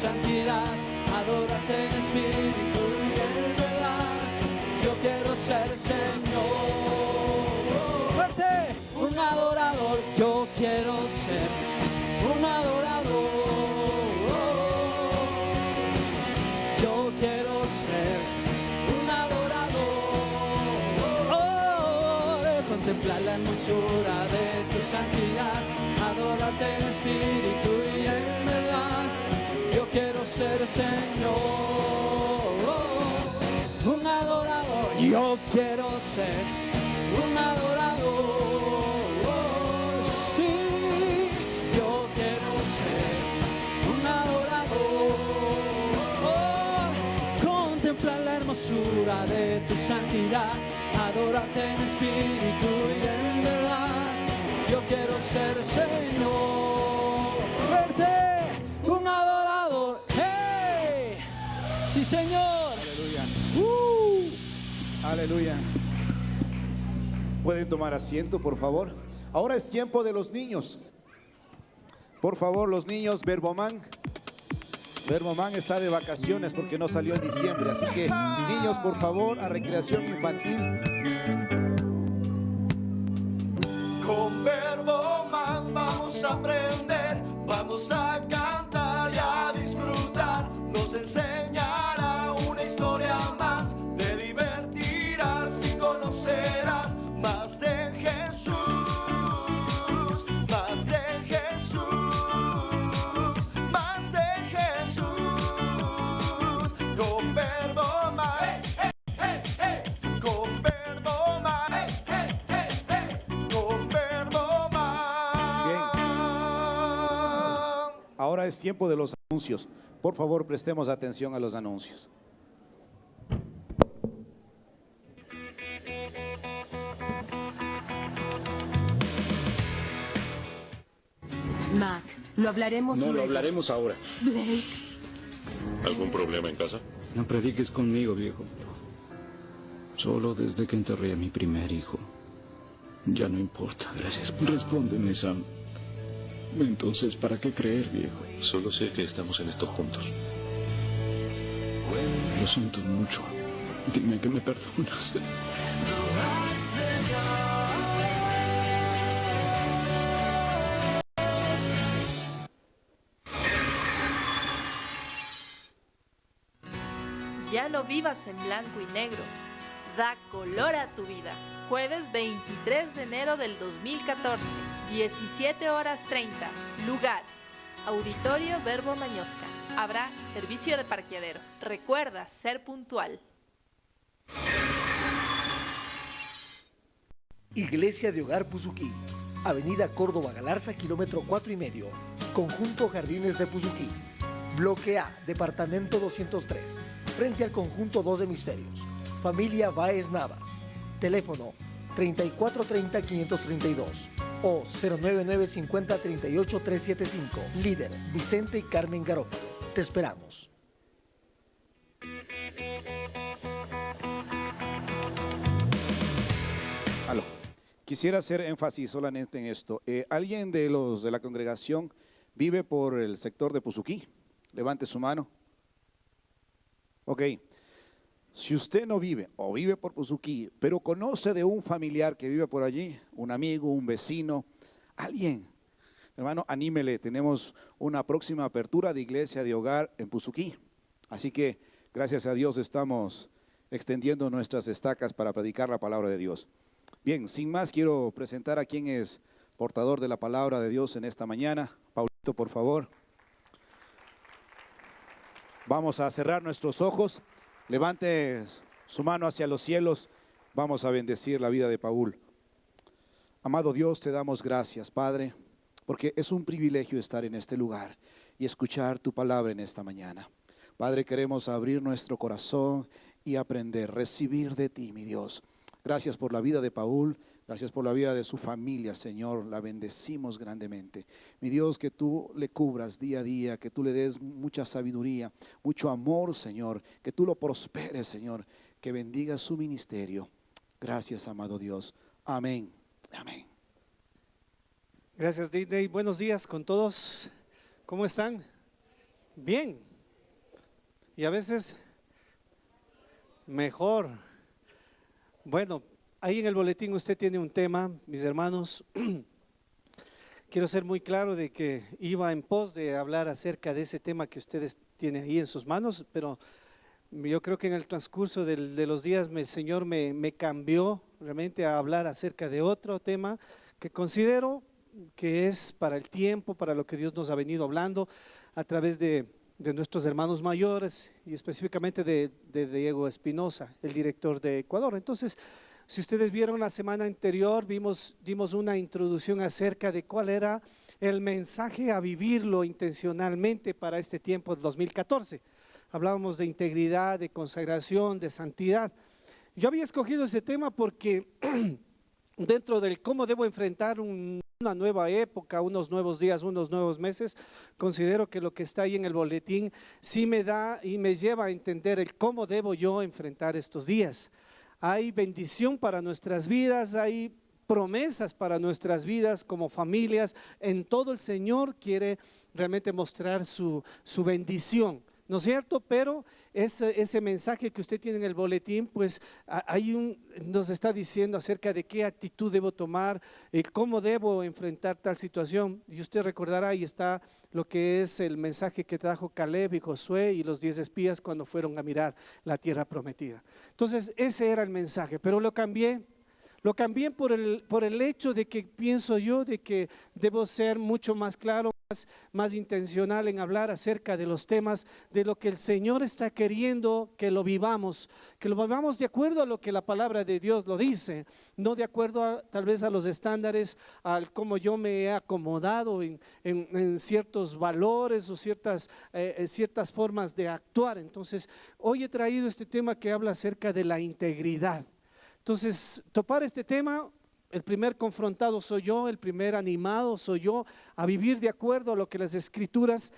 santidad, adórate en espíritu y en verdad. Yo quiero ser Señor. Fuerte, un adorador. Yo quiero ser un adorador. Yo quiero ser un adorador. Contemplar la hermosura de tu santidad, adórate en espíritu y en verdad. Yo quiero ser Señor, un adorador. Yo quiero ser un adorador. Sí, yo quiero ser un adorador. Contemplar la hermosura de tu santidad, adórate en espíritu y en verdad. Yo quiero ser Señor. Fuerte, un adorador. ¡Hey! Sí, Señor. Aleluya. Aleluya. Pueden tomar asiento, por favor. Ahora es tiempo de los niños. Por favor, los niños, Verboman. Verboman está de vacaciones porque no salió en diciembre. Así que, niños, por favor, a recreación infantil. Con Verboman vamos a aprender, vamos a cantar y a disfrutar. Nos enseñará una historia más, te divertirás y conocerás más de Jesús, más de Jesús, más de Jesús. Con Verboman, hey, hey, hey, hey. Con Verboman, hey, hey, hey, hey. Con Verboman. Bien. Ahora es tiempo de los anuncios. Por favor, prestemos atención a los anuncios. Mac, lo hablaremos No, luego. lo hablaremos ahora. Blake. ¿Algún problema en casa? No prediques conmigo, viejo. Solo desde que enterré a mi primer hijo. Ya no importa, gracias. Respóndeme, Sam. Entonces, ¿para qué creer, viejo? Solo sé que estamos en esto juntos. Lo siento mucho. Dime que me perdonas. Ya no vivas en blanco y negro. Da color a tu vida. Jueves 23 de enero del 2014, 17 horas 30. Lugar: Auditorio Verbo Mañosca. Habrá servicio de parqueadero. Recuerda ser puntual. Iglesia de Hogar Puzuquí, Avenida Córdoba Galarza, kilómetro 4,5. Conjunto Jardines de Puzuquí. Bloque A, Departamento 203. Frente al Conjunto 2 Hemisferios. Familia Baez Navas. Teléfono 3430-532 o 099-5038-375. Líder Vicente y Carmen Garófalo. Te esperamos. Aló. Quisiera hacer énfasis solamente en esto. ¿Alguien de los de la congregación vive por el sector de Puzuquí? Levante su mano. Ok. Si usted no vive o vive por Puzuquí, pero conoce de un familiar que vive por allí, un amigo, un vecino, alguien, hermano, anímele. Tenemos una próxima apertura de iglesia de hogar en Puzuquí. Así que, gracias a Dios, estamos extendiendo nuestras estacas para predicar la palabra de Dios. Bien, sin más, quiero presentar a quien es portador de la palabra de Dios en esta mañana. Paulito, por favor. Vamos a cerrar nuestros ojos. Levante su mano hacia los cielos. Vamos a bendecir la vida de Paul. Amado Dios, te damos gracias, Padre, porque es un privilegio estar en este lugar y escuchar tu palabra en esta mañana. Padre, queremos abrir nuestro corazón y aprender, recibir de ti, mi Dios. Gracias por la vida de Paul, gracias por la vida de su familia, Señor, la bendecimos grandemente. Mi Dios, que tú le cubras día a día, que tú le des mucha sabiduría, mucho amor, Señor, que tú lo prosperes, Señor, que bendiga su ministerio. Gracias, amado Dios. Amén. Amén. Gracias, Disney. Buenos días con todos. ¿Cómo están? Bien. Y a veces mejor. Bueno, ahí en el boletín usted tiene un tema, mis hermanos. Quiero ser muy claro de que iba en pos de hablar acerca de ese tema que ustedes tienen ahí en sus manos, pero yo creo que en el transcurso de los días el Señor me cambió realmente a hablar acerca de otro tema que considero que es para el tiempo, para lo que Dios nos ha venido hablando a través de nuestros hermanos mayores y específicamente de Diego Espinosa, el director de Ecuador. Entonces, si ustedes vieron la semana anterior, dimos una introducción acerca de cuál era el mensaje a vivirlo intencionalmente para este tiempo del 2014. Hablábamos de integridad, de consagración, de santidad. Yo había escogido ese tema porque dentro del cómo debo enfrentar una nueva época, unos nuevos días, unos nuevos meses, considero que lo que está ahí en el boletín sí me da y me lleva a entender el cómo debo yo enfrentar estos días. Hay bendición para nuestras vidas, hay promesas para nuestras vidas como familias. En todo el Señor quiere realmente mostrar su bendición, ¿no es cierto? Pero ese mensaje que usted tiene en el boletín, pues nos está diciendo acerca de qué actitud debo tomar, cómo debo enfrentar tal situación. Y usted recordará, ahí está lo que es el mensaje que trajo Caleb y Josué y los 10 espías cuando fueron a mirar la tierra prometida. Entonces ese era el mensaje, pero lo cambié por el hecho de que pienso yo de que debo ser mucho más claro, más intencional en hablar acerca de los temas, de lo que el Señor está queriendo que lo vivamos de acuerdo a lo que la palabra de Dios lo dice, no de acuerdo tal vez a los estándares, al cómo yo me he acomodado en ciertos valores o ciertas formas de actuar. Entonces, hoy he traído este tema que habla acerca de la integridad. Entonces, topar este tema, el primer confrontado soy yo, el primer animado soy yo a vivir de acuerdo a lo que las Escrituras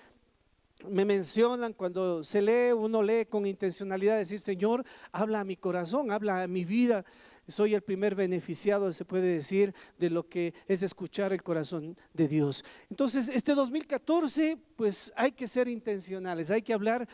me mencionan. Cuando se lee, uno lee con intencionalidad de decir, Señor, habla a mi corazón, habla a mi vida. Soy el primer beneficiado, se puede decir, de lo que es escuchar el corazón de Dios. Entonces, este 2014, pues hay que ser intencionales, hay que hablar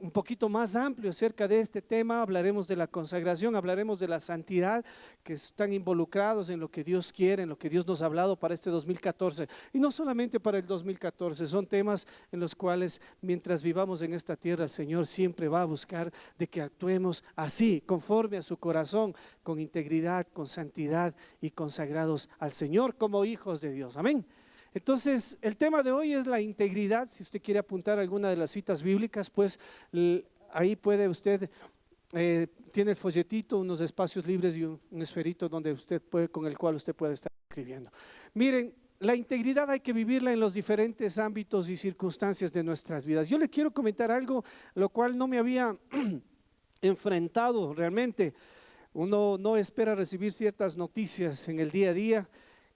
un poquito más amplio acerca de este tema. Hablaremos de la consagración, hablaremos de la santidad, que están involucrados en lo que Dios quiere, en lo que Dios nos ha hablado para este 2014. Y no solamente para el 2014, son temas en los cuales mientras vivamos en esta tierra, el Señor siempre va a buscar de que actuemos así, conforme a su corazón, con integridad, con santidad y consagrados al Señor como hijos de Dios. Amén. Entonces, el tema de hoy es la integridad. Si usted quiere apuntar alguna de las citas bíblicas, pues ahí puede usted, tiene el folletito, unos espacios libres y un esferito donde usted puede, con el cual usted puede estar escribiendo. Miren, la integridad hay que vivirla en los diferentes ámbitos y circunstancias de nuestras vidas. Yo le quiero comentar algo, lo cual no me había enfrentado realmente. Uno no espera recibir ciertas noticias en el día a día,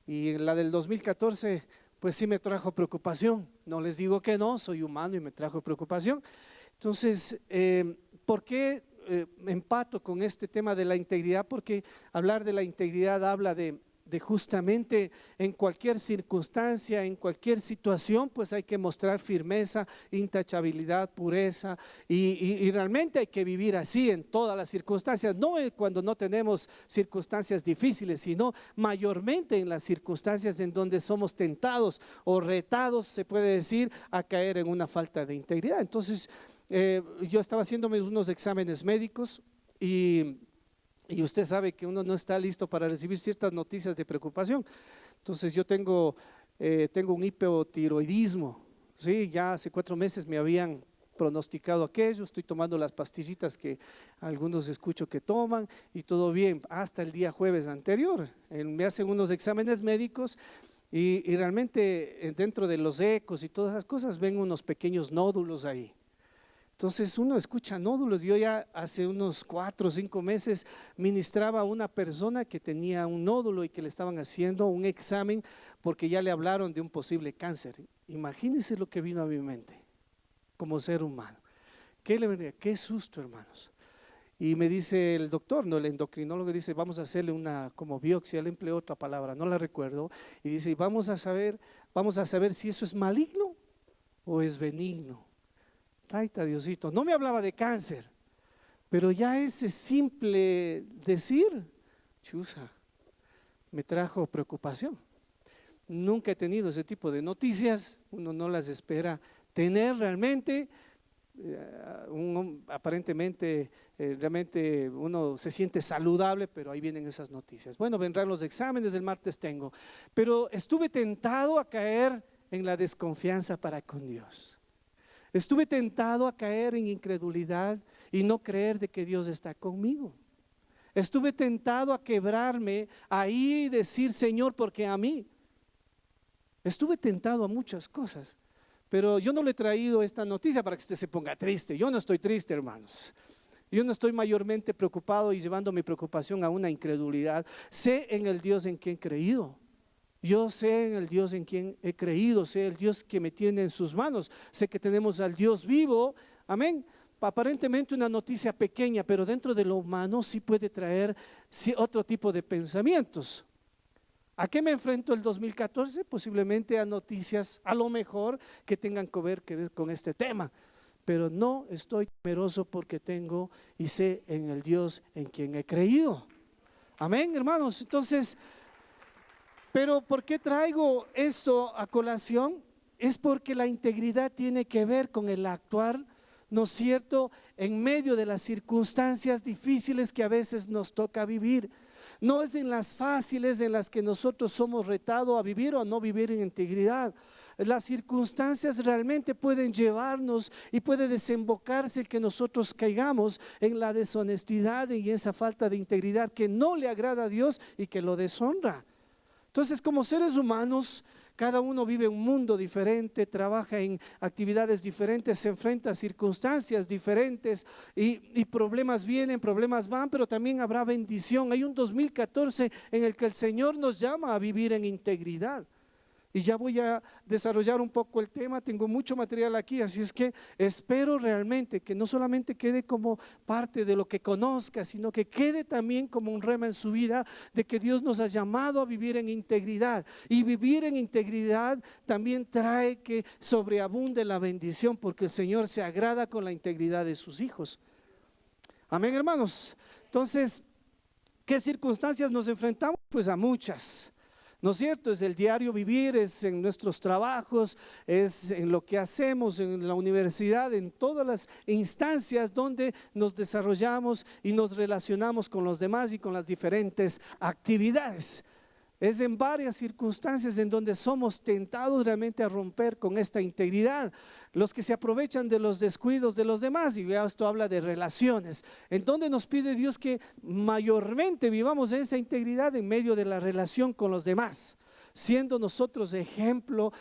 y en la del 2014 pues sí me trajo preocupación. No les digo que no, soy humano y me trajo preocupación. Entonces, ¿por qué empato con este tema de la integridad? Porque hablar de la integridad habla de justamente en cualquier circunstancia, en cualquier situación, pues hay que mostrar firmeza, intachabilidad, pureza, y realmente hay que vivir así en todas las circunstancias, no cuando no tenemos circunstancias difíciles, sino mayormente en las circunstancias en donde somos tentados o retados, se puede decir, a caer en una falta de integridad. Entonces, yo estaba haciéndome unos exámenes médicos y usted sabe que uno no está listo para recibir ciertas noticias de preocupación. Entonces yo tengo un hipotiroidismo, ¿sí? Ya hace 4 meses me habían pronosticado aquello, estoy tomando las pastillitas que algunos escucho que toman y todo bien, hasta el día jueves anterior. Me hacen unos exámenes médicos y realmente dentro de los ecos y todas esas cosas ven unos pequeños nódulos ahí. Entonces uno escucha nódulos. Yo ya hace unos 4 o 5 meses ministraba a una persona que tenía un nódulo y que le estaban haciendo un examen porque ya le hablaron de un posible cáncer. Imagínense lo que vino a mi mente como ser humano. Qué susto, hermanos. Y me dice el doctor, no, el endocrinólogo, dice, vamos a hacerle una como biopsia. Él empleó otra palabra, no la recuerdo, y dice, vamos a saber si eso es maligno o es benigno. Taita Diosito, no me hablaba de cáncer, pero ya ese simple decir, chusa, me trajo preocupación. Nunca he tenido ese tipo de noticias, uno no las espera tener realmente. Aparentemente, realmente uno se siente saludable, pero ahí vienen esas noticias. Bueno, vendrán los exámenes, el martes tengo, pero estuve tentado a caer en la desconfianza para con Dios. Estuve tentado a caer en incredulidad y no creer de que Dios está conmigo. Estuve tentado a quebrarme ahí y decir, Señor, ¿por qué a mí? Estuve tentado a muchas cosas. Pero yo no le he traído esta noticia para que usted se ponga triste. Yo no estoy triste, hermanos. Yo no estoy mayormente preocupado y llevando mi preocupación a una incredulidad. Sé en el Dios en quien he creído. Yo sé en el Dios en quien he creído. Sé el Dios que me tiene en sus manos. Sé que tenemos al Dios vivo. Amén. Aparentemente una noticia pequeña, pero dentro de lo humano sí puede traer otro tipo de pensamientos. ¿A qué me enfrento el 2014? Posiblemente a noticias, a lo mejor, que tengan que ver con este tema. Pero no estoy temeroso porque tengo y sé en el Dios en quien he creído. Amén, hermanos. Entonces, pero ¿por qué traigo eso a colación? Es porque la integridad tiene que ver con el actuar, ¿no es cierto?, en medio de las circunstancias difíciles que a veces nos toca vivir. No es en las fáciles en las que nosotros somos retados a vivir o a no vivir en integridad. Las circunstancias realmente pueden llevarnos y puede desembocarse el que nosotros caigamos en la deshonestidad y esa falta de integridad que no le agrada a Dios y que lo deshonra. Entonces, como seres humanos, cada uno vive un mundo diferente, trabaja en actividades diferentes, se enfrenta a circunstancias diferentes y problemas vienen, problemas van, pero también habrá bendición. Hay un 2014 en el que el Señor nos llama a vivir en integridad. Y ya voy a desarrollar un poco el tema, tengo mucho material aquí, así es que espero realmente que no solamente quede como parte de lo que conozca, sino que quede también como un rema en su vida de que Dios nos ha llamado a vivir en integridad. Y vivir en integridad también trae que sobreabunde la bendición, porque el Señor se agrada con la integridad de sus hijos. Amén, hermanos. Entonces, ¿qué circunstancias nos enfrentamos? Pues a muchas. ¿No es cierto? Es el diario vivir, es en nuestros trabajos, es en lo que hacemos, en la universidad, en todas las instancias donde nos desarrollamos y nos relacionamos con los demás y con las diferentes actividades. Es en varias circunstancias en donde somos tentados realmente a romper con esta integridad. Los que se aprovechan de los descuidos de los demás, y esto habla de relaciones, en donde nos pide Dios que mayormente vivamos esa integridad en medio de la relación con los demás, siendo nosotros ejemplo,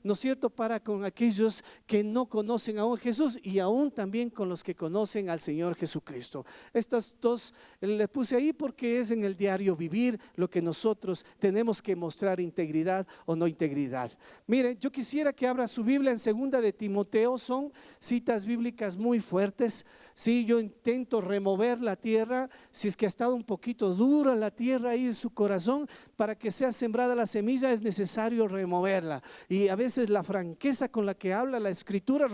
¿no es cierto?, para con aquellos que no conocen aún a Jesús y aún también con los que conocen al Señor Jesucristo. Estas dos le puse ahí porque es en el diario vivir lo que nosotros tenemos que mostrar, integridad o no integridad. Miren, yo quisiera que abra su Biblia en 2 de Timoteo, son citas bíblicas muy fuertes. Sí, yo intento remover la tierra, si es que ha estado un poquito dura la tierra ahí en su corazón, para que sea sembrada la semilla es necesario removerla. Y a veces la franqueza con la que habla la Escritura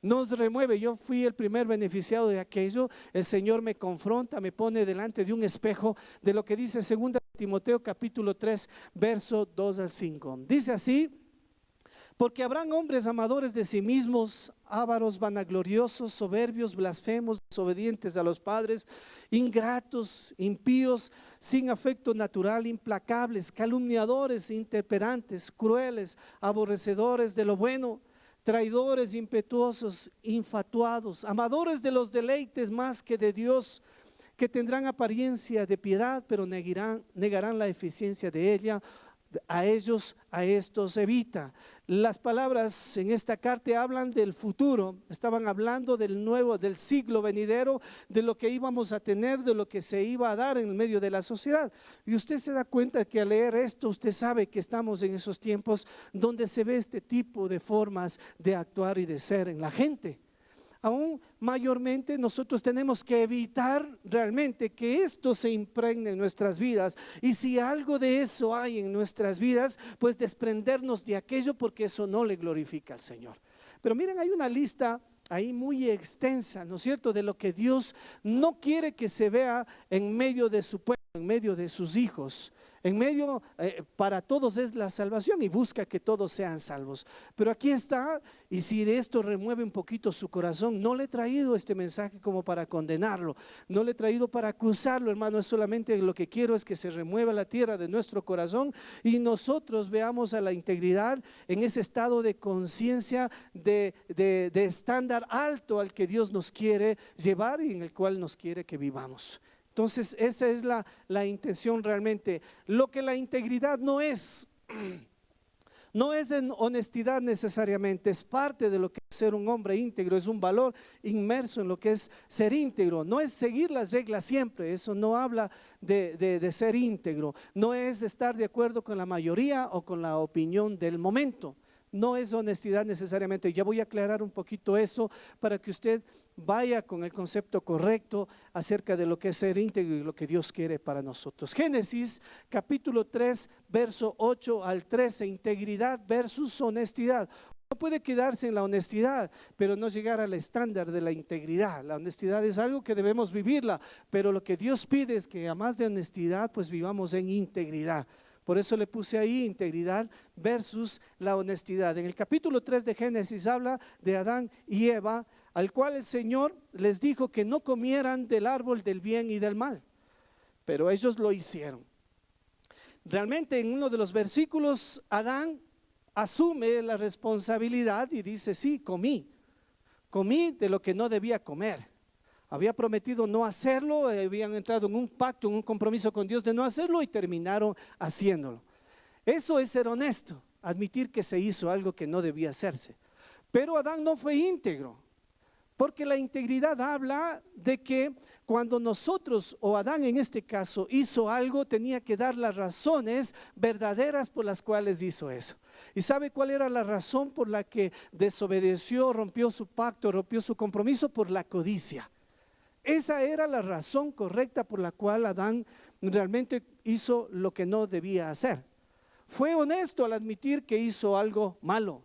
nos remueve. Yo fui el primer beneficiado de aquello. El Señor me confronta, me pone delante de un espejo de lo que dice 2 de Timoteo capítulo 3 verso 2 al 5. Dice así: porque habrán hombres amadores de sí mismos, ávaros, vanagloriosos, soberbios, blasfemos, desobedientes a los padres, ingratos, impíos, sin afecto natural, implacables, calumniadores, intemperantes, crueles, aborrecedores de lo bueno, traidores, impetuosos, infatuados, amadores de los deleites más que de Dios, que tendrán apariencia de piedad, pero negarán la eficiencia de ella. A estos evita. Las palabras en esta carta hablan del futuro, estaban hablando del siglo venidero, de lo que íbamos a tener, de lo que se iba a dar en medio de la sociedad. Y usted se da cuenta que al leer esto, usted sabe que estamos en esos tiempos donde se ve este tipo de formas de actuar y de ser en la gente. aún mayormente nosotros tenemos que evitar realmente que esto se impregne en nuestras vidas. Y si algo de eso hay en nuestras vidas, pues desprendernos de aquello, porque eso no le glorifica al Señor. Pero miren, hay una lista ahí muy extensa, ¿no es cierto?, de lo que Dios no quiere que se vea en medio de su pueblo, en medio de sus hijos. En medio, para todos es la salvación y busca que todos sean salvos. Pero aquí está, y si esto remueve un poquito su corazón, no le he traído este mensaje como para condenarlo, no le he traído para acusarlo, hermano. Es solamente lo que quiero es que se remueva la tierra de nuestro corazón y nosotros veamos a la integridad en ese estado de conciencia, de estándar alto al que Dios nos quiere llevar y en el cual nos quiere que vivamos. Entonces esa es la intención realmente. Lo que la integridad no es en honestidad necesariamente, es parte de lo que es ser un hombre íntegro, es un valor inmerso en lo que es ser íntegro. No es seguir las reglas siempre, eso no habla de ser íntegro. No es estar de acuerdo con la mayoría o con la opinión del momento. No es honestidad necesariamente. Ya voy a aclarar un poquito eso para que usted vaya con el concepto correcto acerca de lo que es ser íntegro y lo que Dios quiere para nosotros. Génesis capítulo 3, verso 8 al 13, integridad versus honestidad. Uno puede quedarse en la honestidad, pero no llegar al estándar de la integridad. La honestidad es algo que debemos vivirla, pero lo que Dios pide es que además de honestidad, pues vivamos en integridad. Por eso le puse ahí integridad versus la honestidad. En el capítulo 3 de Génesis habla de Adán y Eva, al cual el Señor les dijo que no comieran del árbol del bien y del mal, pero ellos lo hicieron. Realmente en uno de los versículos Adán asume la responsabilidad y dice: sí, comí de lo que no debía comer. Había prometido no hacerlo, habían entrado en un pacto, en un compromiso con Dios de no hacerlo y terminaron haciéndolo. Eso es ser honesto, admitir que se hizo algo que no debía hacerse. Pero Adán no fue íntegro, porque la integridad habla de que cuando nosotros, o Adán en este caso, hizo algo, tenía que dar las razones verdaderas por las cuales hizo eso. ¿Y sabe cuál era la razón por la que desobedeció, rompió su pacto, rompió su compromiso? Por la codicia. Esa era la razón correcta por la cual Adán realmente hizo lo que no debía hacer. Fue honesto al admitir que hizo algo malo,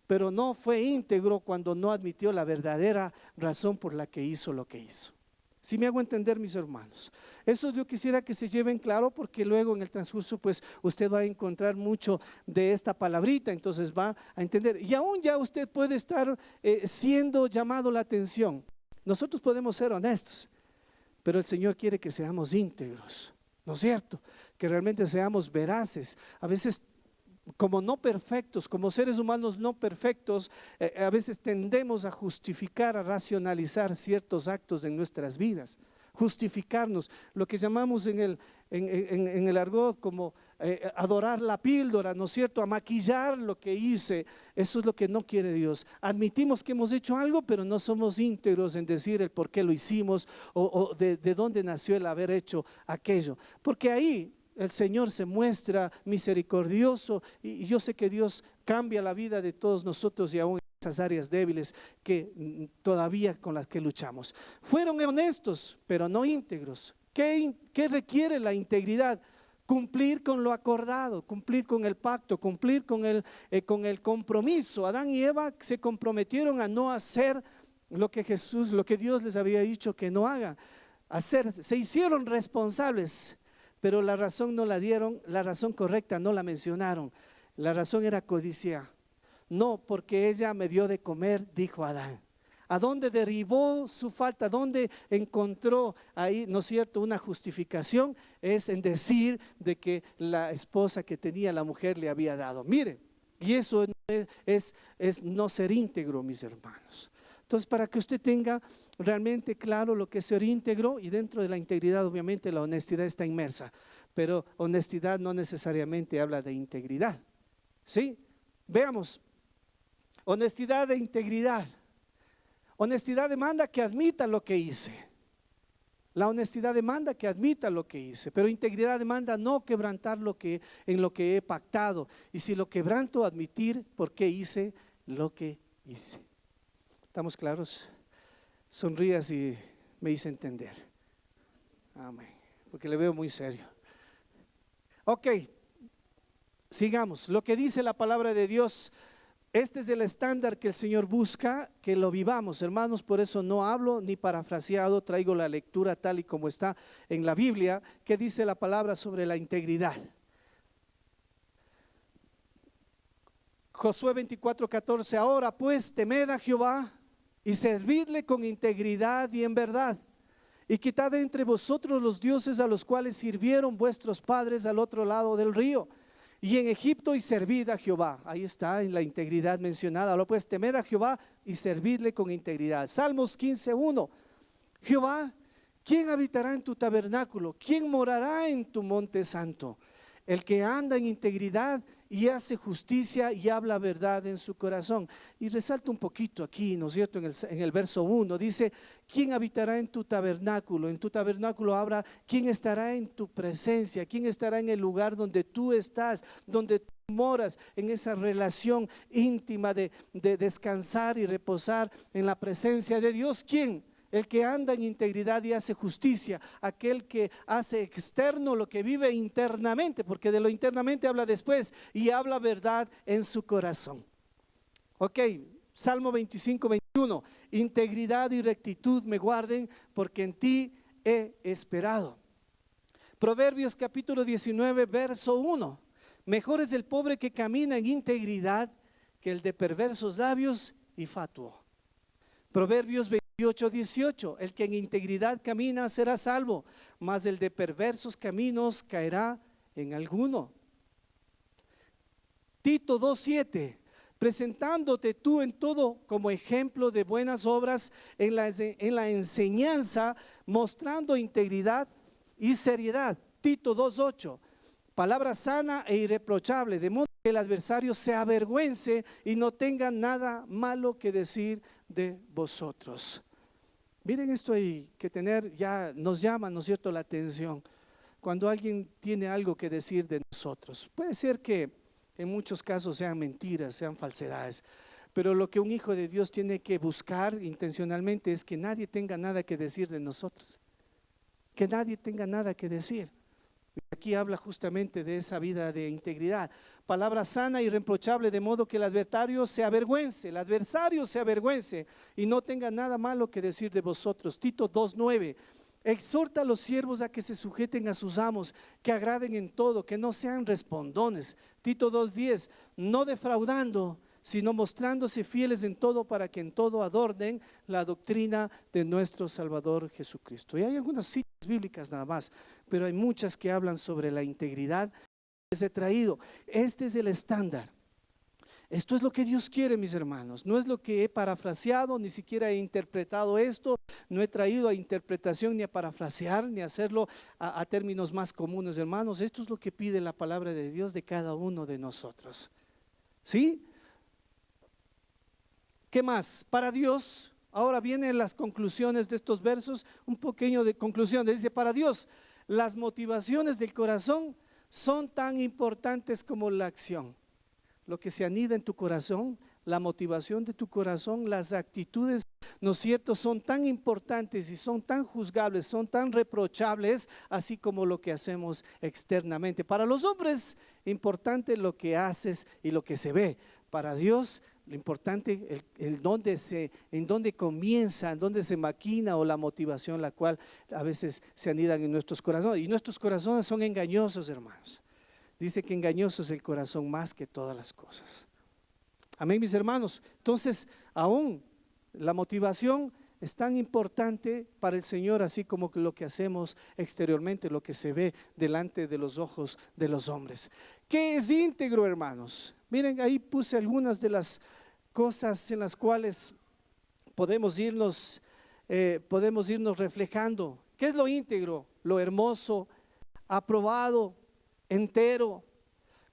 pero no fue íntegro cuando no admitió la verdadera razón por la que hizo lo que hizo. ¿Sí me hago entender, mis hermanos? Eso yo quisiera que se lleven claro, porque luego en el transcurso pues usted va a encontrar mucho de esta palabrita, entonces va a entender. Y aún ya usted puede estar siendo llamado la atención. Nosotros podemos ser honestos, pero el Señor quiere que seamos íntegros, ¿no es cierto? Que realmente seamos veraces. A veces, como no perfectos, como seres humanos no perfectos, a veces tendemos a justificar, a racionalizar ciertos actos en nuestras vidas. Justificarnos, lo que llamamos en el argot como adorar la píldora, ¿no es cierto? A maquillar lo que hice. Eso es lo que no quiere Dios. Admitimos que hemos hecho algo, pero no somos íntegros en decir el por qué lo hicimos o de dónde nació el haber hecho aquello. Porque ahí el Señor se muestra misericordioso y yo sé que Dios cambia la vida de todos nosotros y aún esas áreas débiles que todavía con las que luchamos. Fueron honestos, pero no íntegros. ¿Qué requiere la integridad? Cumplir con lo acordado, cumplir con el pacto, cumplir con el compromiso. Adán y Eva se comprometieron a no hacer lo que Dios les había dicho que no hagan. Se hicieron responsables, pero la razón no la dieron, la razón correcta no la mencionaron. La razón era codicia. No, porque ella me dio de comer, dijo Adán. ¿A dónde derivó su falta? ¿Dónde encontró ahí, no es cierto, una justificación? Es en decir de que la esposa que tenía la mujer le había dado. Mire, y eso es no ser íntegro, mis hermanos. Entonces, para que usted tenga realmente claro lo que es ser íntegro, y dentro de la integridad obviamente la honestidad está inmersa, pero honestidad no necesariamente habla de integridad. ¿Sí? Veamos, honestidad e integridad. Honestidad demanda que admita lo que hice. La honestidad demanda que admita lo que hice, pero integridad demanda no quebrantar en lo que he pactado. Y si lo quebranto, admitir por qué hice lo que hice. ¿Estamos claros? sonríe si me hice entender. Amén. Porque le veo muy serio. Ok, sigamos. Lo que dice la palabra de Dios, este es el estándar que el Señor busca, que lo vivamos, hermanos. Por eso no hablo ni parafraseado, traigo la lectura tal y como está en la Biblia, que dice la palabra sobre la integridad. Josué 24:14, ahora pues temed a Jehová y servidle con integridad y en verdad, y quitad de entre vosotros los dioses a los cuales sirvieron vuestros padres al otro lado del río, y en Egipto, y servid a Jehová. Ahí está en la integridad mencionada. Ahora pues temed a Jehová y servidle con integridad. Salmos 15:1, Jehová, ¿quién habitará en tu tabernáculo? ¿Quién morará en tu monte santo? El que anda en integridad y hace justicia y habla verdad en su corazón. Y resalta un poquito aquí, ¿no es cierto? En el verso 1 dice, ¿quién habitará en tu tabernáculo? En tu tabernáculo habrá, ¿quién estará en tu presencia? ¿Quién estará en el lugar donde tú estás, donde tú moras, en esa relación íntima de descansar y reposar en la presencia de Dios? ¿Quién? El que anda en integridad y hace justicia, aquel que hace externo lo que vive internamente, porque de lo internamente habla después, y habla verdad en su corazón. Ok, Salmo 25:21, integridad y rectitud me guarden, porque en ti he esperado. Proverbios capítulo 19, verso 1, mejor es el pobre que camina en integridad que el de perversos labios y fatuo. Proverbios 28:18, el que en integridad camina será salvo, mas el de perversos caminos caerá en alguno. Tito 2:7, presentándote tú en todo como ejemplo de buenas obras en la enseñanza, mostrando integridad y seriedad. Tito 2:8, palabra sana e irreprochable, de modo que el adversario se avergüence y no tenga nada malo que decir de vosotros. Miren esto ahí, que tener ya nos llama, ¿no es cierto?, la atención cuando alguien tiene algo que decir de nosotros. Puede ser que en muchos casos sean mentiras, sean falsedades, pero lo que un hijo de Dios tiene que buscar intencionalmente es que nadie tenga nada que decir de nosotros, que nadie tenga nada que decir. Aquí habla justamente de esa vida de integridad. Palabra sana y irreprochable, de modo que el adversario se avergüence y no tenga nada malo que decir de vosotros. Tito 2:9, exhorta a los siervos a que se sujeten a sus amos, que agraden en todo, que no sean respondones. Tito 2:10, no defraudando, sino mostrándose fieles en todo, para que en todo adornen la doctrina de nuestro Salvador Jesucristo. Y hay algunas citas bíblicas nada más, pero hay muchas que hablan sobre la integridad. Les he traído, este es el estándar. Esto es lo que Dios quiere, mis hermanos. No es lo que he parafraseado, ni siquiera he interpretado esto. No he traído a interpretación ni a parafrasear, ni a hacerlo a términos más comunes, hermanos. Esto es lo que pide la palabra de Dios de cada uno de nosotros. ¿Sí? ¿Qué más? Para Dios, ahora vienen las conclusiones de estos versos, un pequeño de conclusión. Dice, para Dios, las motivaciones del corazón son tan importantes como la acción. Lo que se anida en tu corazón, la motivación de tu corazón, las actitudes, ¿no es cierto?, son tan importantes y son tan juzgables, son tan reprochables, así como lo que hacemos externamente. Para los hombres, importante lo que haces y lo que se ve. Para Dios, lo importante en dónde comienza, en dónde se maquina, o la motivación, la cual a veces se anidan en nuestros corazones. Y nuestros corazones son engañosos, hermanos. Dice que engañoso es el corazón más que todas las cosas. Amén, mis hermanos. Entonces, aún la motivación es tan importante para el Señor, así como lo que hacemos exteriormente, lo que se ve delante de los ojos de los hombres. ¿Qué es íntegro, hermanos? Miren, ahí puse algunas de las cosas en las cuales podemos irnos reflejando. ¿Qué es lo íntegro? Lo hermoso, aprobado, entero,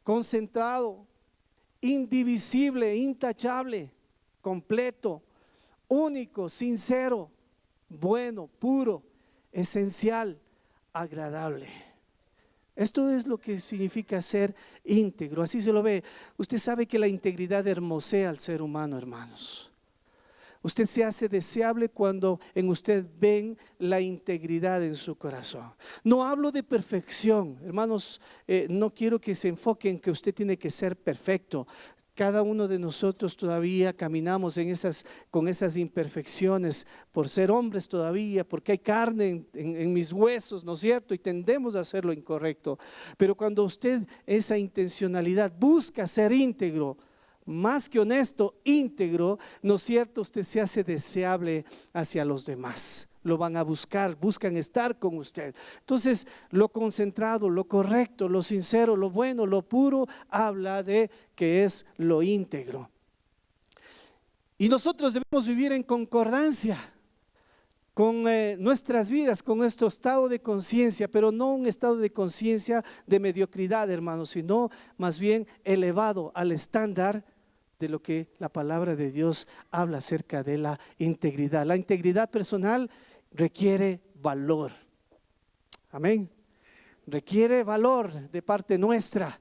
concentrado, indivisible, intachable, completo, único, sincero, bueno, puro, esencial, agradable. Esto es lo que significa ser íntegro, así se lo ve. Usted sabe que la integridad hermosea al ser humano, hermanos. Usted se hace deseable cuando en usted ven la integridad en su corazón. No hablo de perfección, hermanos, no quiero que se enfoquen en que usted tiene que ser perfecto. Cada uno de nosotros todavía caminamos con esas imperfecciones por ser hombres todavía, porque hay carne en mis huesos, ¿no es cierto? Y tendemos a hacer lo incorrecto. Pero cuando usted esa intencionalidad busca ser íntegro, más que honesto, íntegro, ¿no es cierto? Usted se hace deseable hacia los demás. Lo van a buscar, buscan estar con usted. Entonces, lo concentrado, lo correcto, lo sincero, lo bueno, lo puro, habla de que es lo íntegro. Y nosotros debemos vivir en concordancia con nuestras vidas, con nuestro estado de conciencia, pero no un estado de conciencia de mediocridad, hermanos, sino más bien elevado al estándar de lo que la palabra de Dios habla acerca de la integridad. La integridad personal requiere valor. Amén. Requiere valor de parte nuestra.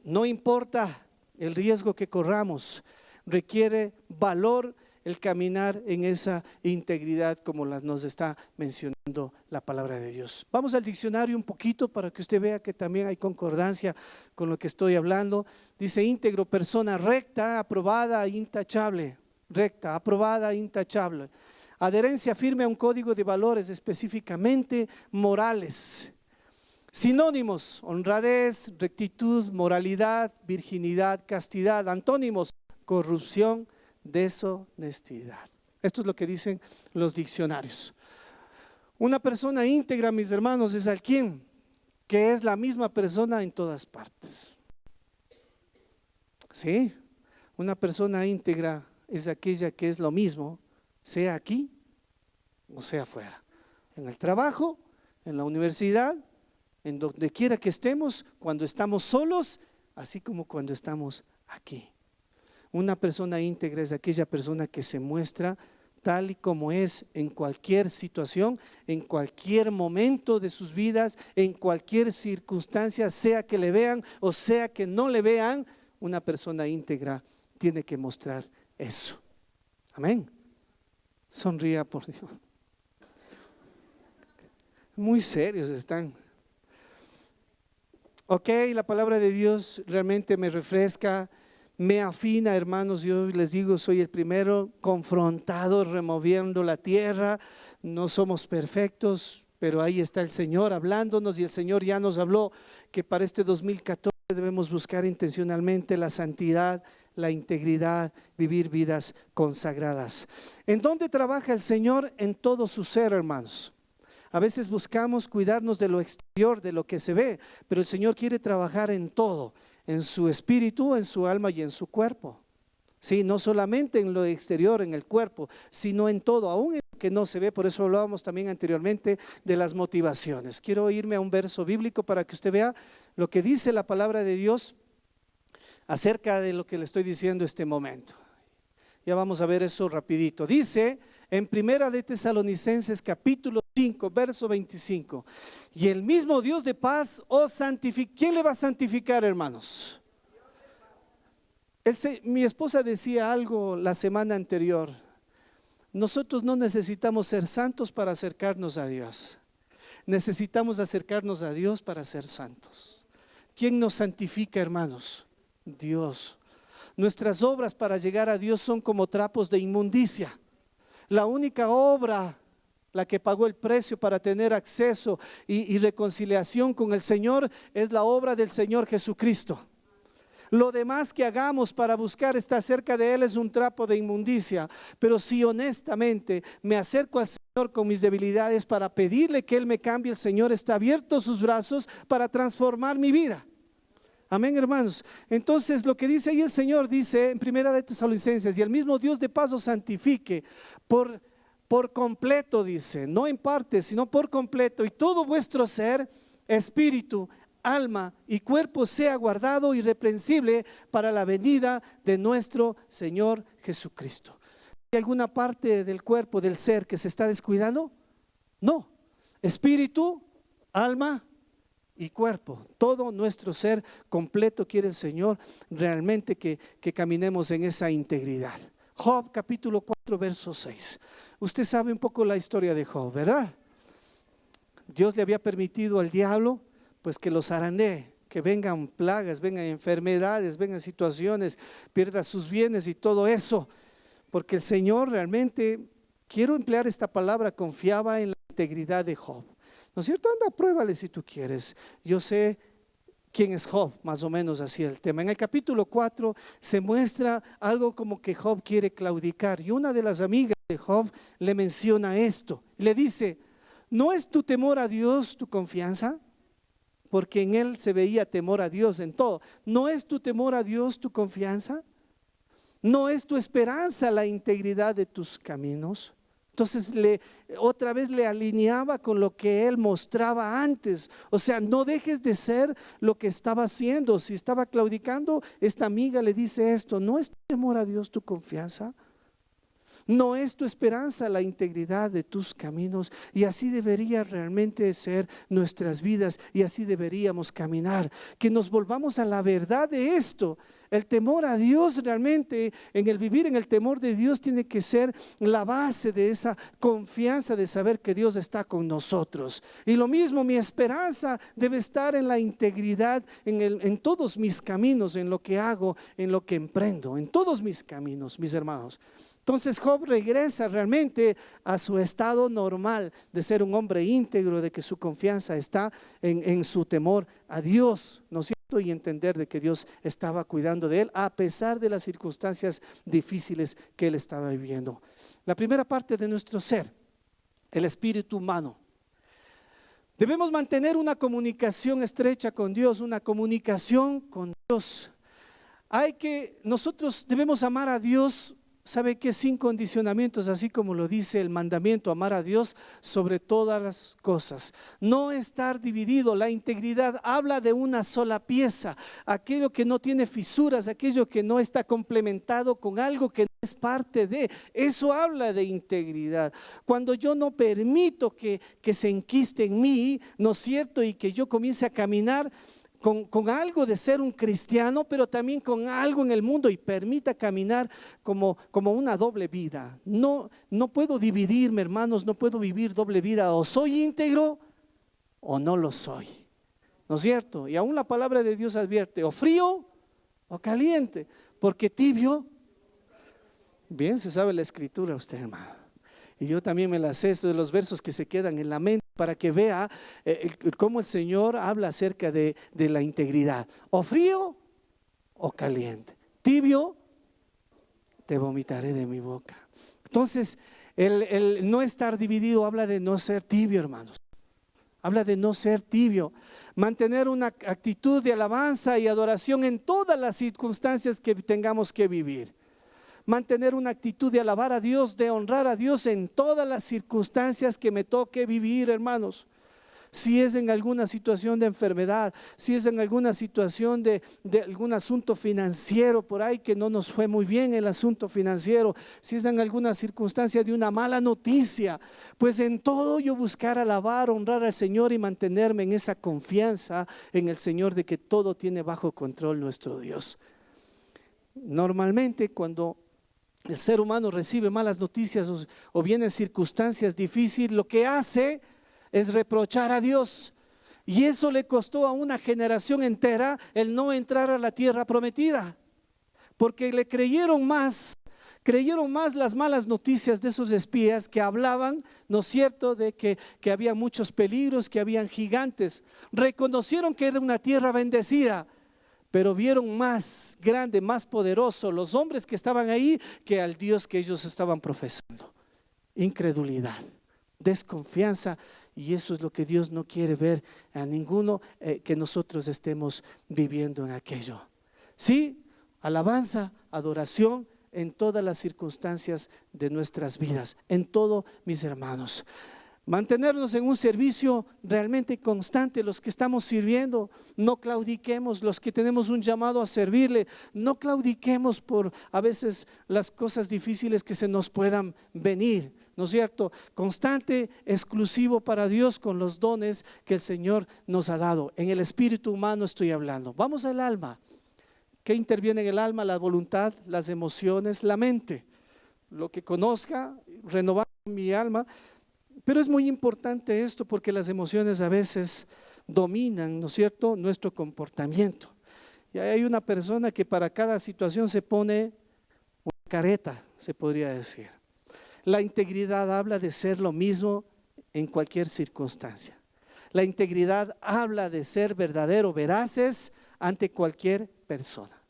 No importa el riesgo que corramos, requiere valor el caminar en esa integridad como nos está mencionando la palabra de Dios. Vamos al diccionario un poquito para que usted vea que también hay concordancia con lo que estoy hablando. Dice íntegro, persona recta, aprobada, intachable. Recta, aprobada, intachable. Adherencia firme a un código de valores específicamente morales. Sinónimos: honradez, rectitud, moralidad, virginidad, castidad. Antónimos: corrupción, deshonestidad. Esto es lo que dicen los diccionarios. Una persona íntegra, mis hermanos, es alguien que es la misma persona en todas partes. ¿Sí? Una persona íntegra es aquella que es lo mismo, sea aquí o sea afuera. En el trabajo, en la universidad, en donde quiera que estemos, cuando estamos solos, así como cuando estamos aquí. Una persona íntegra es aquella persona que se muestra tal y como es en cualquier situación, en cualquier momento de sus vidas, en cualquier circunstancia, sea que le vean o sea que no le vean. Una persona íntegra tiene que mostrar eso. Amén. Sonría, por Dios. Muy serios están. Ok, la palabra de Dios realmente me refresca, me afina, hermanos. Yo les digo, soy el primero confrontado, removiendo la tierra. No somos perfectos, pero ahí está el Señor hablándonos, y el Señor ya nos habló que para este 2014 debemos buscar intencionalmente la santidad, la integridad, vivir vidas consagradas. ¿En dónde trabaja el Señor? En todo su ser, hermanos. A veces buscamos cuidarnos de lo exterior, de lo que se ve, pero el Señor quiere trabajar en todo, en su espíritu, en su alma y en su cuerpo. Sí, no solamente en lo exterior, en el cuerpo, sino en todo, aún en lo que no se ve. Por eso hablábamos también anteriormente de las motivaciones. Quiero irme a un verso bíblico para que usted vea lo que dice la palabra de Dios acerca de lo que le estoy diciendo este momento. Ya vamos a ver eso rapidito. Dice en Primera de Tesalonicenses capítulo 5, verso 25. Y el mismo Dios de paz os santifica. ¿Quién le va a santificar, hermanos? Mi esposa decía algo la semana anterior. Nosotros no necesitamos ser santos para acercarnos a Dios. Necesitamos acercarnos a Dios para ser santos. ¿Quién nos santifica, hermanos? Dios. Nuestras obras para llegar a Dios son como trapos de inmundicia. La única obra, la que pagó el precio para tener acceso y reconciliación con el Señor, es la obra del Señor Jesucristo. Lo demás que hagamos para buscar estar cerca de Él es un trapo de inmundicia. Pero si honestamente me acerco al Señor con mis debilidades para pedirle que Él me cambie, el Señor está abierto sus brazos para transformar mi vida. Amén, hermanos. Entonces lo que dice ahí el Señor, dice en Primera de Tesalonicenses: y el mismo Dios de paz os santifique por completo, dice, no en parte, sino por completo, y todo vuestro ser, espíritu, alma y cuerpo sea guardado irreprensible para la venida de nuestro Señor Jesucristo. ¿Hay alguna parte del cuerpo, del ser, que se está descuidando? No. Espíritu, alma y cuerpo. Todo nuestro ser completo quiere el Señor realmente que caminemos en esa integridad. Job capítulo 4 verso 6. Usted sabe un poco la historia de Job, ¿verdad? Dios le había permitido al diablo pues que lo zarandee, que vengan plagas, vengan enfermedades, vengan situaciones, pierda sus bienes y todo eso, porque el Señor realmente, quiero emplear esta palabra, confiaba en la integridad de Job. ¿No es cierto? Anda, pruébale si tú quieres. Yo sé quién es Job, más o menos así el tema. En el capítulo 4 se muestra algo como que Job quiere claudicar, y una de las amigas de Job le menciona esto, le dice: ¿no es tu temor a Dios tu confianza? Porque en él se veía temor a Dios en todo. ¿No es tu temor a Dios tu confianza? ¿No es tu esperanza la integridad de tus caminos? Entonces otra vez le alineaba con lo que él mostraba antes. O sea, no dejes de ser lo que estaba haciendo. Si estaba claudicando, esta amiga le dice esto: ¿no es tu temor a Dios tu confianza? ¿No es tu esperanza la integridad de tus caminos? Y así debería realmente ser nuestras vidas, y así deberíamos caminar, que nos volvamos a la verdad de esto. El temor a Dios realmente, en el vivir en el temor de Dios, tiene que ser la base de esa confianza de saber que Dios está con nosotros. Y lo mismo, mi esperanza debe estar en la integridad, en todos mis caminos, en lo que hago, en lo que emprendo, en todos mis caminos, mis hermanos. Entonces Job regresa realmente a su estado normal de ser un hombre íntegro, de que su confianza está en su temor a Dios, ¿no es cierto? Y entender de que Dios estaba cuidando de él a pesar de las circunstancias difíciles que él estaba viviendo. La primera parte de nuestro ser, el espíritu humano. Debemos mantener una comunicación estrecha con Dios, una comunicación con Dios. Nosotros debemos amar a Dios, ¿sabe qué? Sin condicionamientos, así como lo dice el mandamiento: amar a Dios sobre todas las cosas. No estar dividido. La integridad habla de una sola pieza, aquello que no tiene fisuras, aquello que no está complementado con algo que no es parte de. Eso habla de integridad. Cuando yo no permito que se enquiste en mí, ¿no es cierto? Y que yo comience a caminar con algo de ser un cristiano, pero también con algo en el mundo, y permita caminar como una doble vida. No puedo dividirme, hermanos, no puedo vivir doble vida. O soy íntegro o no lo soy, ¿no es cierto? Y aún la palabra de Dios advierte: o frío o caliente, porque tibio. Bien, se sabe la escritura usted, hermano. Y yo también me la sé, estos de los versos que se quedan en la mente, para que vea cómo el Señor habla acerca de la integridad. O frío o caliente, tibio, te vomitaré de mi boca. Entonces, el no estar dividido habla de no ser tibio, hermanos. Habla de no ser tibio. Mantener una actitud de alabanza y adoración en todas las circunstancias que tengamos que vivir. Mantener una actitud de alabar a Dios, de honrar a Dios en todas las circunstancias que me toque vivir, hermanos. Si es en alguna situación de enfermedad, si es en alguna situación de algún asunto financiero por ahí que no nos fue muy bien el asunto financiero, si es en alguna circunstancia de una mala noticia, pues en todo yo buscar alabar, honrar al Señor y mantenerme en esa confianza en el Señor de que todo tiene bajo control nuestro Dios. Normalmente cuando el ser humano recibe malas noticias o vienen circunstancias difíciles, lo que hace es reprochar a Dios. Y eso le costó a una generación entera el no entrar a la tierra prometida, porque le creyeron más las malas noticias de esos espías que hablaban, ¿no es cierto?, de que había muchos peligros, que habían gigantes. Reconocieron que era una tierra bendecida, pero vieron más grande, más poderoso los hombres que estaban ahí que al Dios que ellos estaban profesando. Incredulidad, desconfianza, y eso es lo que Dios no quiere ver a ninguno que nosotros estemos viviendo en aquello. Sí, alabanza, adoración en todas las circunstancias de nuestras vidas, en todo, mis hermanos. Mantenernos en un servicio realmente constante, los que estamos sirviendo, no claudiquemos, los que tenemos un llamado a servirle, no claudiquemos por a veces las cosas difíciles que se nos puedan venir, ¿no es cierto? Constante, exclusivo para Dios con los dones que el Señor nos ha dado. En el espíritu humano estoy hablando. Vamos al alma. ¿Qué interviene en el alma? La voluntad, las emociones, la mente. Lo que conozca, renovar mi alma. Pero es muy importante esto porque las emociones a veces dominan, ¿no es cierto?, nuestro comportamiento. Y hay una persona que para cada situación se pone una careta, se podría decir. La integridad habla de ser lo mismo en cualquier circunstancia. La integridad habla de ser verdadero, veraces ante cualquier persona.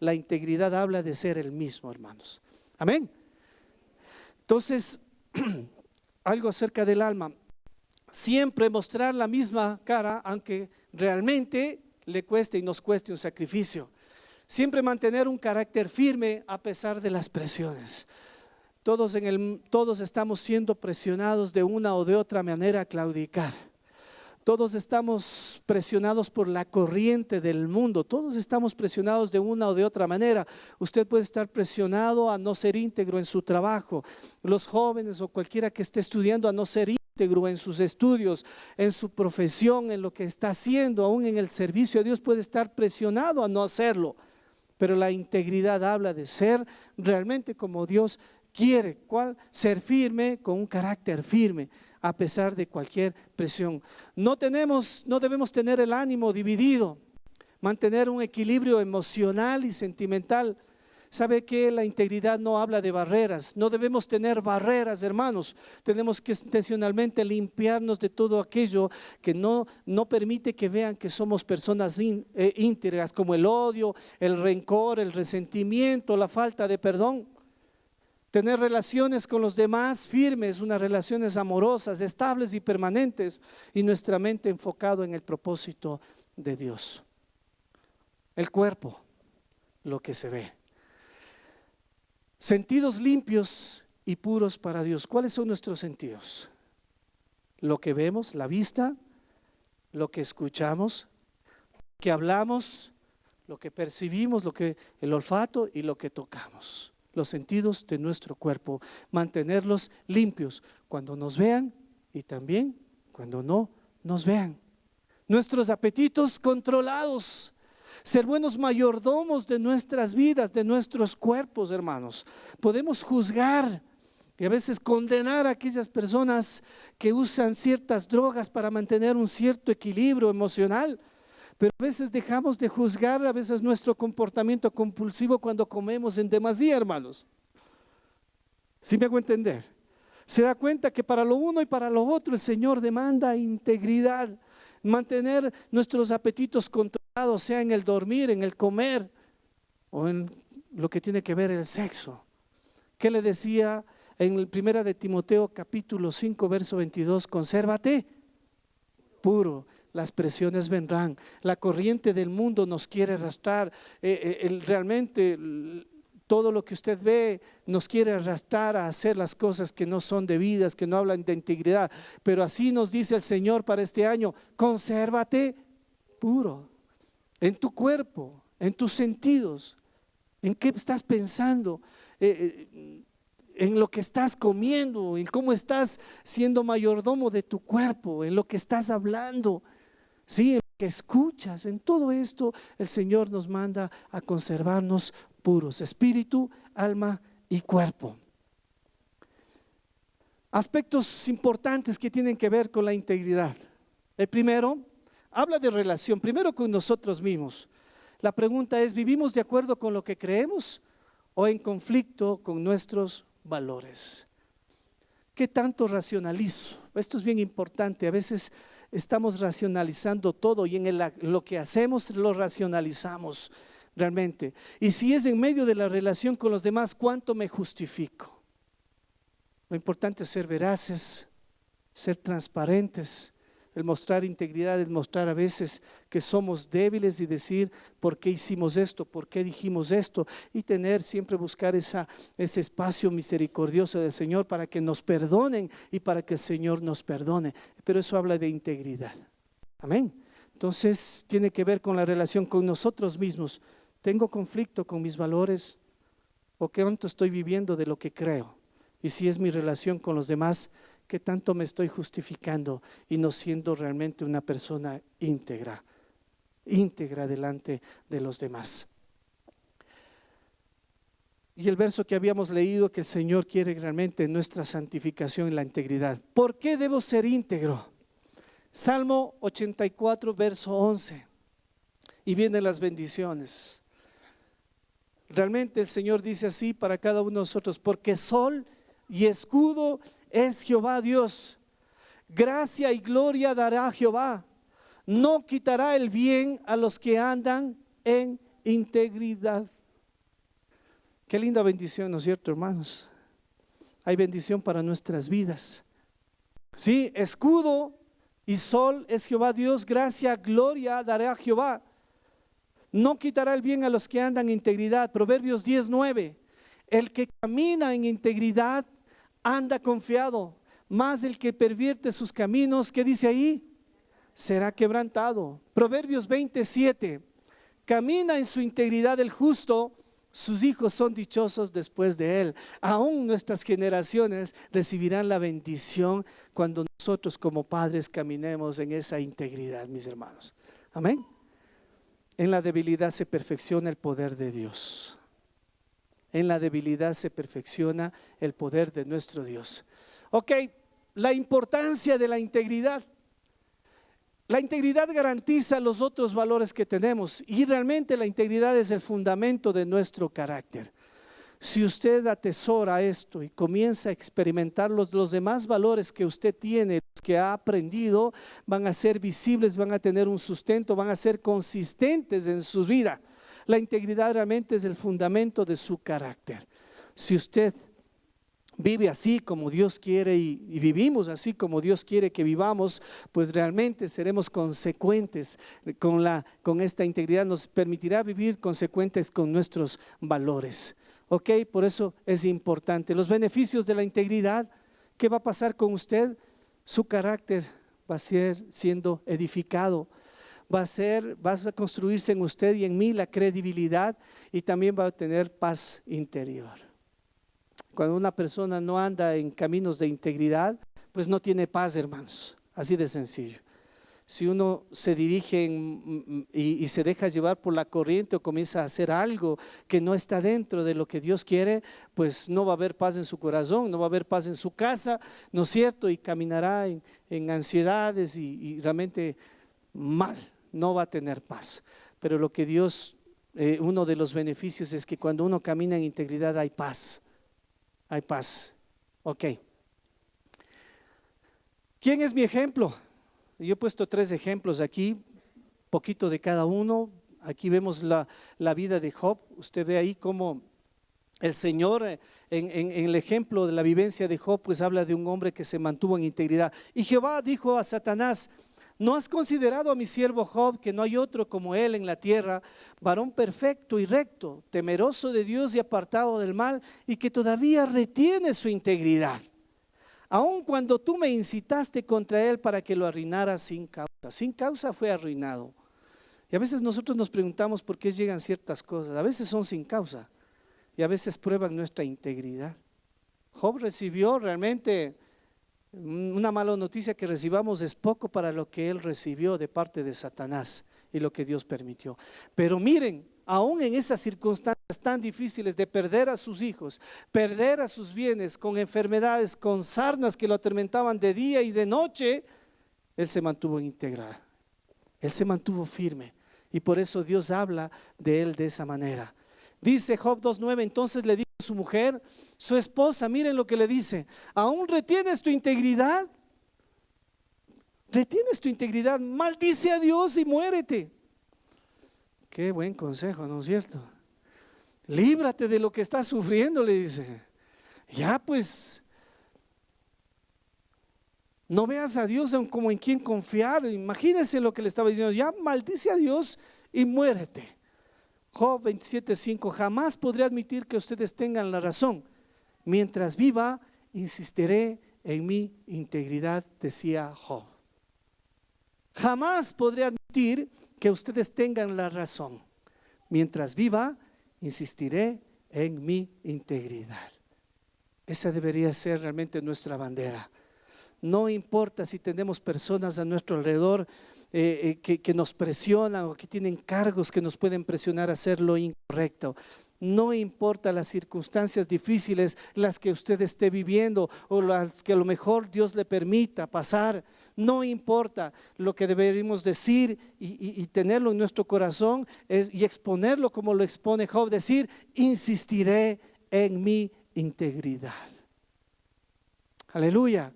La integridad habla de ser el mismo, hermanos. Amén. Entonces, algo acerca del alma. Siempre mostrar la misma cara, aunque realmente le cueste y nos cueste un sacrificio. Siempre mantener un carácter firme a pesar de las presiones. Todos estamos siendo presionados de una o de otra manera a claudicar. Todos estamos presionados por la corriente del mundo. Todos estamos presionados de una o de otra manera. Usted puede estar presionado a no ser íntegro en su trabajo. Los jóvenes o cualquiera que esté estudiando a no ser íntegro en sus estudios, en su profesión, en lo que está haciendo, aún en el servicio a Dios puede estar presionado a no hacerlo. Pero la integridad habla de ser realmente como Dios quiere. ¿Cuál? Ser firme, con un carácter firme a pesar de cualquier presión. No debemos tener el ánimo dividido, mantener un equilibrio emocional y sentimental. ¿Sabe que la integridad no habla de barreras? No debemos tener barreras, hermanos. Tenemos que intencionalmente limpiarnos de todo aquello que no permite que vean que somos personas íntegras, como el odio, el rencor, el resentimiento, la falta de perdón. Tener relaciones con los demás firmes, unas relaciones amorosas, estables y permanentes, y nuestra mente enfocado en el propósito de Dios. El cuerpo, lo que se ve. Sentidos limpios y puros para Dios. ¿Cuáles son nuestros sentidos? Lo que vemos, la vista, lo que escuchamos, lo que hablamos, lo que percibimos, el olfato y lo que tocamos. Los sentidos de nuestro cuerpo, mantenerlos limpios cuando nos vean y también cuando no nos vean. Nuestros apetitos controlados, ser buenos mayordomos de nuestras vidas, de nuestros cuerpos, hermanos. Podemos juzgar y a veces condenar a aquellas personas que usan ciertas drogas para mantener un cierto equilibrio emocional. Pero a veces dejamos de juzgar a veces nuestro comportamiento compulsivo cuando comemos en demasía, hermanos. ¿Sí me hago entender? Se da cuenta que para lo uno y para lo otro el Señor demanda integridad, mantener nuestros apetitos controlados, sea en el dormir, en el comer o en lo que tiene que ver el sexo. ¿Qué le decía en el 1 de Timoteo capítulo 5 verso 22? Consérvate puro. Las presiones vendrán, la corriente del mundo nos quiere arrastrar, realmente todo lo que usted ve nos quiere arrastrar a hacer las cosas que no son debidas, que no hablan de integridad, pero así nos dice el Señor para este año: consérvate puro, en tu cuerpo, en tus sentidos, en qué estás pensando, en lo que estás comiendo, en cómo estás siendo mayordomo de tu cuerpo, en lo que estás hablando. Sí, en lo que escuchas, en todo esto el Señor nos manda a conservarnos puros, espíritu, alma y cuerpo. Aspectos importantes que tienen que ver con la integridad. El primero, habla de relación, primero con nosotros mismos. La pregunta es: ¿vivimos de acuerdo con lo que creemos o en conflicto con nuestros valores? ¿Qué tanto racionalizo? Esto es bien importante. A veces estamos racionalizando todo y en lo que hacemos lo racionalizamos realmente. Y si es en medio de la relación con los demás, ¿cuánto me justifico? Lo importante es ser veraces, ser transparentes, El mostrar integridad es mostrar a veces que somos débiles y decir por qué hicimos esto, por qué dijimos esto, y tener siempre buscar ese espacio misericordioso del Señor para que nos perdonen y para que el Señor nos perdone. Pero eso habla de integridad. Amén. Entonces tiene que ver con la relación con nosotros mismos. ¿Tengo conflicto con mis valores? ¿O qué tanto estoy viviendo de lo que creo? Y si es mi relación con los demás, ¿qué tanto me estoy justificando y no siendo realmente una persona íntegra delante de los demás? Y el verso que habíamos leído, que el Señor quiere realmente nuestra santificación y la integridad. ¿Por qué debo ser íntegro? Salmo 84, verso 11. Y vienen las bendiciones. Realmente el Señor dice así para cada uno de nosotros: porque sol y escudo es Jehová Dios, gracia y gloria dará Jehová, no quitará el bien a los que andan en integridad. Qué linda bendición, ¿no es cierto, hermanos? Hay bendición para nuestras vidas. Sí, escudo y sol es Jehová Dios, gracia, gloria dará Jehová, no quitará el bien a los que andan en integridad. Proverbios 10:9. El que camina en integridad anda confiado, mas el que pervierte sus caminos, ¿qué dice ahí? Será quebrantado. Proverbios 27. Camina en su integridad el justo, sus hijos son dichosos después de él. Aún nuestras generaciones recibirán la bendición cuando nosotros como padres caminemos en esa integridad, mis hermanos. Amén. En la debilidad se perfecciona el poder de Dios. En la debilidad se perfecciona el poder de nuestro Dios. Ok, la importancia de la integridad. La integridad garantiza los otros valores que tenemos y realmente la integridad es el fundamento de nuestro carácter. Si usted atesora esto y comienza a experimentar los demás valores que usted tiene, los que ha aprendido, van a ser visibles, van a tener un sustento, van a ser consistentes en su vida. La integridad realmente es el fundamento de su carácter. Si usted vive así como Dios quiere y vivimos así como Dios quiere que vivamos, pues realmente seremos consecuentes con esta integridad. Nos permitirá vivir consecuentes con nuestros valores. Ok, por eso es importante. Los beneficios de la integridad, ¿qué va a pasar con usted? Su carácter va a ser siendo edificado. Va a construirse en usted y en mí la credibilidad y también va a tener paz interior. Cuando una persona no anda en caminos de integridad, pues no tiene paz, hermanos, así de sencillo. Si uno se dirige y se deja llevar por la corriente o comienza a hacer algo que no está dentro de lo que Dios quiere, pues no va a haber paz en su corazón, no va a haber paz en su casa, ¿no es cierto? Y caminará en ansiedades y realmente mal, no va a tener paz. Pero lo que Dios, uno de los beneficios es que cuando uno camina en integridad hay paz. Hay paz. Ok. ¿Quién es mi ejemplo? Yo he puesto 3 ejemplos aquí, poquito de cada uno. Aquí vemos la vida de Job. Usted ve ahí cómo el Señor, en el ejemplo de la vivencia de Job, pues habla de un hombre que se mantuvo en integridad. Y Jehová dijo a Satanás: ¿no has considerado a mi siervo Job, que no hay otro como él en la tierra, varón perfecto y recto, temeroso de Dios y apartado del mal, y que todavía retiene su integridad? Aun cuando tú me incitaste contra él para que lo arruinara sin causa fue arruinado. Y a veces nosotros nos preguntamos por qué llegan ciertas cosas. A veces son sin causa y a veces prueban nuestra integridad. Job recibió realmente una mala noticia. Que recibamos es poco para lo que él recibió de parte de Satanás y lo que Dios permitió. Pero miren, aún en esas circunstancias tan difíciles de perder a sus hijos, perder a sus bienes, con enfermedades, con sarnas que lo atormentaban de día y de noche, él se mantuvo íntegro, él se mantuvo firme, y por eso Dios habla de él de esa manera. Dice Job 2:9, entonces le dijo a su mujer, su esposa, miren lo que le dice: ¿aún retienes tu integridad? ¿Retienes tu integridad? Maldice a Dios y muérete. Qué buen consejo, ¿no es cierto? Líbrate de lo que estás sufriendo, le dice. Ya pues, No veas a Dios como en quien confiar. Imagínense lo que le estaba diciendo. Ya maldice a Dios y muérete. Job 27:5. Jamás podré admitir que ustedes tengan la razón. Mientras viva, insistiré en mi integridad, decía Job. Jamás podré admitir que ustedes tengan la razón. Mientras viva, insistiré en mi integridad. Esa debería ser realmente nuestra bandera. No importa si tenemos personas a nuestro alrededor que nos presionan o que tienen cargos que nos pueden presionar a hacer lo incorrecto. No importa las circunstancias difíciles, las que usted esté viviendo o las que a lo mejor Dios le permita pasar. No importa, lo que deberíamos decir y tenerlo en nuestro corazón y exponerlo como lo expone Job, decir: insistiré en mi integridad. Aleluya.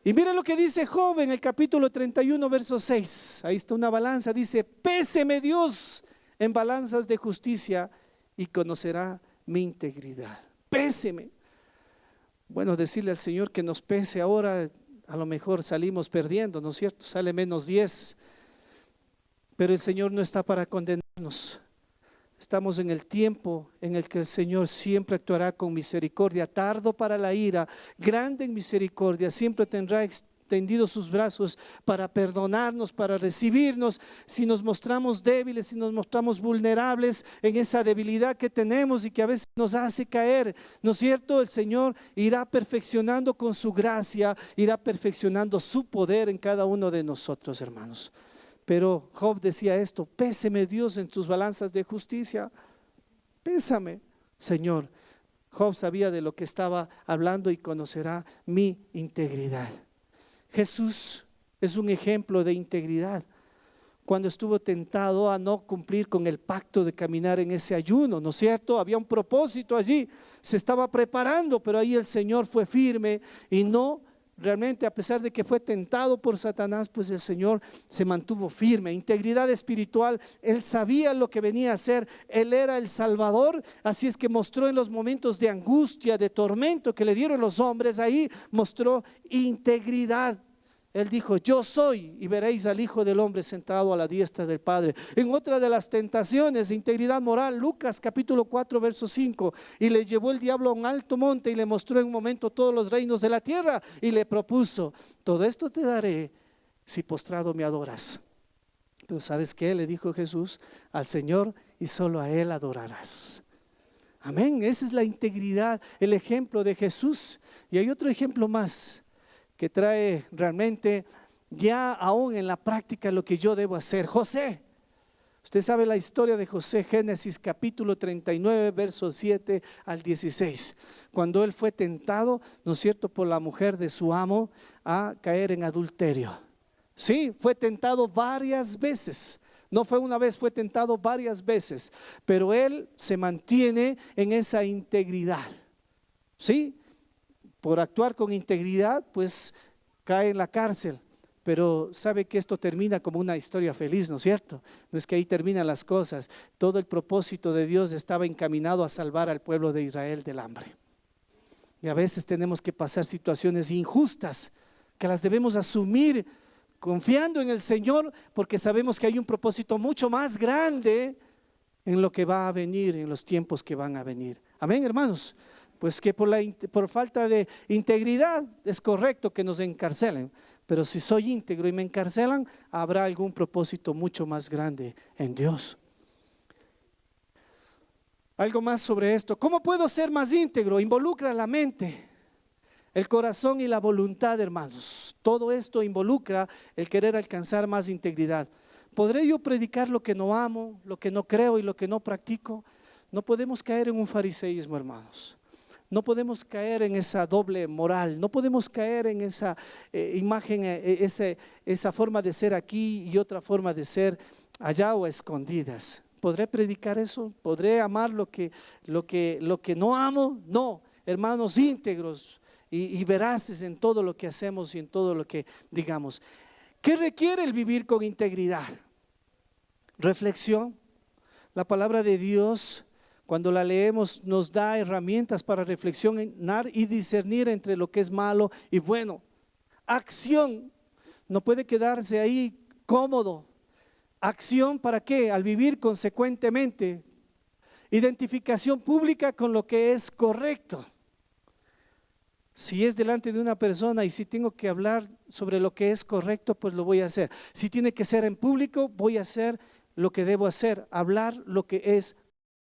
Y mira lo que dice Job en el capítulo 31, verso 6. Ahí está una balanza, dice: péseme Dios en balanzas de justicia y conocerá mi integridad. Péseme. Bueno, decirle al Señor que nos pese ahora, a lo mejor salimos perdiendo, ¿no es cierto? Sale menos 10. Pero el Señor no está para condenarnos. Estamos en el tiempo en el que el Señor siempre actuará con misericordia, tardo para la ira, grande en misericordia, siempre tendrá extendidos sus brazos para perdonarnos, para recibirnos. Si nos mostramos débiles, si nos mostramos vulnerables en esa debilidad que tenemos y que a veces nos hace caer, ¿no es cierto? El Señor irá perfeccionando con su gracia, irá perfeccionando su poder en cada uno de nosotros, hermanos. Pero Job decía esto: péseme Dios en tus balanzas de justicia. Pésame, Señor. Job sabía de lo que estaba hablando y conocerá mi integridad. Jesús es un ejemplo de integridad. Cuando estuvo tentado a no cumplir con el pacto de caminar en ese ayuno, ¿no es cierto? Había un propósito allí, se estaba preparando, pero ahí el Señor fue firme y no. Realmente, a pesar de que fue tentado por Satanás, pues el Señor se mantuvo firme. Integridad espiritual, Él sabía lo que venía a hacer. Él era el Salvador, así es que mostró en los momentos de angustia, de tormento que le dieron los hombres, ahí mostró integridad. Él dijo: yo soy, y veréis al Hijo del Hombre sentado a la diestra del Padre. En otra de las tentaciones de integridad moral, Lucas capítulo 4 verso 5, y le llevó el diablo a un alto monte y le mostró en un momento todos los reinos de la tierra y le propuso: todo esto te daré si postrado me adoras. Pero ¿sabes qué? Le dijo Jesús: al Señor y solo a Él adorarás. Amén. Esa es la integridad, el ejemplo de Jesús. Y hay otro ejemplo más que trae realmente ya aún en la práctica lo que yo debo hacer. José. Usted sabe la historia de José, Génesis capítulo 39, versos 7 al 16. Cuando él fue tentado, ¿no es cierto?, por la mujer de su amo a caer en adulterio. Sí, fue tentado varias veces. No fue una vez, fue tentado varias veces. Pero él se mantiene en esa integridad. Sí, por actuar con integridad, pues cae en la cárcel. Pero sabe que esto termina como una historia feliz, ¿no es cierto? No es que ahí terminan las cosas. Todo el propósito de Dios estaba encaminado a salvar al pueblo de Israel del hambre. Y a veces tenemos que pasar situaciones injustas que las debemos asumir confiando en el Señor, porque sabemos que hay un propósito mucho más grande en lo que va a venir, en los tiempos que van a venir. Amén, hermanos. Pues que por falta de integridad es correcto que nos encarcelen, pero si soy íntegro y me encarcelan, habrá algún propósito mucho más grande en Dios. Algo más sobre esto. ¿Cómo puedo ser más íntegro? Involucra la mente, el corazón y la voluntad, hermanos. Todo esto involucra el querer alcanzar más integridad. ¿Podré yo predicar lo que no amo, lo que no creo y lo que no practico? No podemos caer en un fariseísmo, hermanos. No podemos caer en esa doble moral, no podemos caer en esa imagen, esa forma de ser aquí y otra forma de ser allá o a escondidas. ¿Podré predicar eso? ¿Podré amar lo que no amo? No, hermanos íntegros y veraces en todo lo que hacemos y en todo lo que digamos. ¿Qué requiere el vivir con integridad? Reflexión. La palabra de Dios, cuando la leemos, nos da herramientas para reflexionar y discernir entre lo que es malo y bueno. acción. No puede quedarse ahí cómodo. Acción, ¿para qué? Al vivir consecuentemente. Identificación pública con lo que es correcto. Si es delante de una persona y si tengo que hablar sobre lo que es correcto, pues lo voy a hacer. Si tiene que ser en público, voy a hacer lo que debo hacer, hablar lo que es